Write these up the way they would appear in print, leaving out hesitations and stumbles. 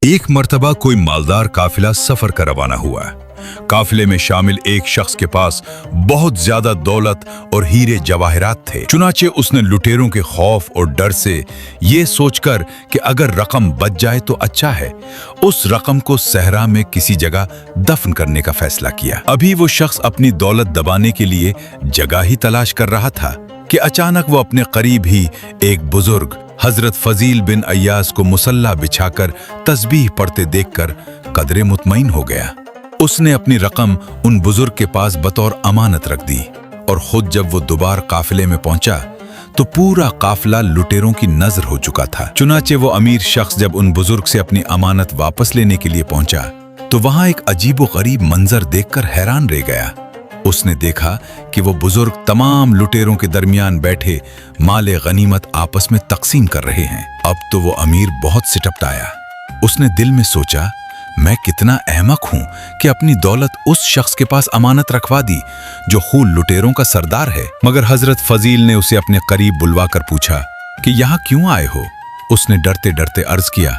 एक मर्तबा कोई मालदार काफिला सफर का रवाना हुआ। काफिले में शामिल एक शख्स के पास बहुत ज्यादा दौलत और हीरे जवाहरात थे। चुनाचे उसने लुटेरों के खौफ और डर से ये सोचकर कि अगर रकम बच जाए तो अच्छा है, उस रकम को सहरा में किसी जगह दफन करने का फैसला किया। अभी वो शख्स अपनी दौलत दबाने के लिए जगह ही तलाश कर रहा था कि अचानक वो अपने करीब ही एक बुजुर्ग हजरत फजील बिन अय्यास को मुसल्ला बिछाकर तस्बीह पढ़ते देखकर कदरे मुतमईन हो गया। उसने अपनी रकम उन बुजुर्ग के पास बतौर अमानत रख दी और खुद जब वो दोबारा काफिले में पहुंचा तो पूरा काफिला लुटेरों की नजर हो चुका था। चुनाचे वो अमीर शख्स जब उन बुजुर्ग से अपनी अमानत वापस लेने के लिए पहुंचा तो वहां एक अजीबोगरीब मंजर देखकर हैरान रह गया। उसने देखा कि वो बुजुर्ग तमाम लुटेरों के दरमियान बैठे माले गनीमत आपस में तकसीम कर रहे हैं। अब तो वो अमीर बहुत सिटपटाया। उसने दिल में सोचा, मैं कितना अहमक हूं कि अपनी दौलत उस शख्स के पास अमानत रखवा दी जो खून लुटेरों का सरदार है। मगर हजरत फजील ने उसे अपने करीब बुलवाकर पूछा कि यहाँ क्यों आए हो। उसने डरते डरते अर्ज किया,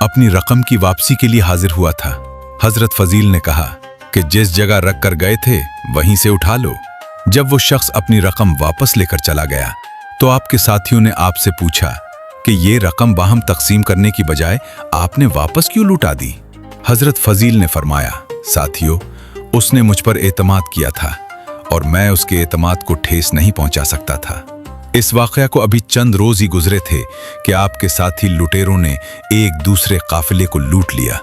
अपनी रकम की वापसी के लिए हाजिर हुआ था। हजरत फजील ने कहा कि जिस जगह रख कर गए थे वहीं से उठा लो। जब वो शख्स अपनी रकम वापस लेकर चला गया तो आपके साथियों ने आपसे पूछा कि ये रकम बाहम तकसीम करने की बजाय आपने वापस क्यों लुटा दी। हजरत फजील ने फरमाया, साथियों, उसने मुझ पर एतमाद किया था और मैं उसके एतमाद को ठेस नहीं पहुंचा सकता था। इस वाकया को अभी चंद रोज ही गुजरे थे कि आपके साथी लुटेरों ने एक दूसरे काफिले को लूट लिया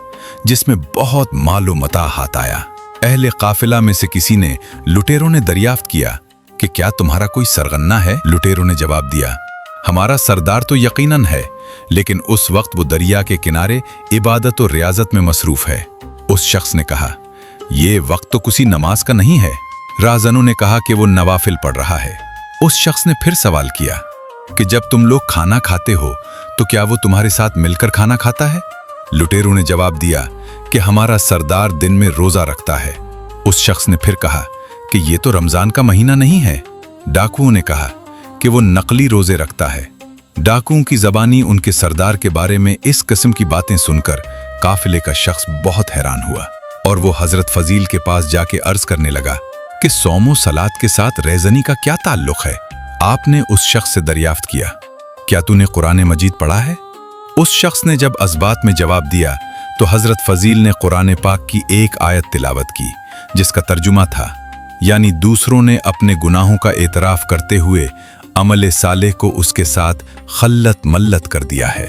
जिसमें बहुत मालो मता हाथ आया। अहले काफिला में से किसी ने लुटेरों ने दरियाफ्त किया कि क्या तुम्हारा कोई सरगना है। लुटेरों ने जवाब दिया, हमारा सरदार तो यकीनन है, लेकिन उस वक्त वो दरिया के किनारे इबादत और रियाजत में मसरूफ है। उस शख्स ने कहा, ये वक्त तो किसी नमाज का नहीं है। राजनों ने कहा कि वो नवाफिल पढ़ रहा है। उस शख्स ने फिर सवाल किया कि जब तुम लोग खाना खाते हो तो क्या वो तुम्हारे साथ मिलकर खाना खाता है। लुटेरों ने जवाब दिया कि हमारा सरदार दिन में रोजा रखता है। उस शख्स ने फिर कहा कि ये तो रमजान का महीना नहीं है। डाकुओं ने कहा कि वो नकली रोजे रखता है। डाकुओं की जबानी उनके सरदार के बारे में इस किस्म की बातें सुनकर काफिले का शख्स बहुत हैरान हुआ और वो हजरत फजील के पास जाके अर्ज करने लगा कि सौमो सलात के साथ रेजनी का क्या ताल्लुक है। आपने उस शख्स से दरियाफ्त किया, क्या तूने कुरान मजीद पढ़ा है। उस शख्स ने जब असबात में जवाब दिया तो हजरत फजील ने कुरान पाक की एक आयत तिलावत की जिसका तर्जुमा था, यानी दूसरों ने अपने गुनाहों का एतराफ करते हुए अमल सालेह को उसके साथ खल्लत मल्लत कर दिया है।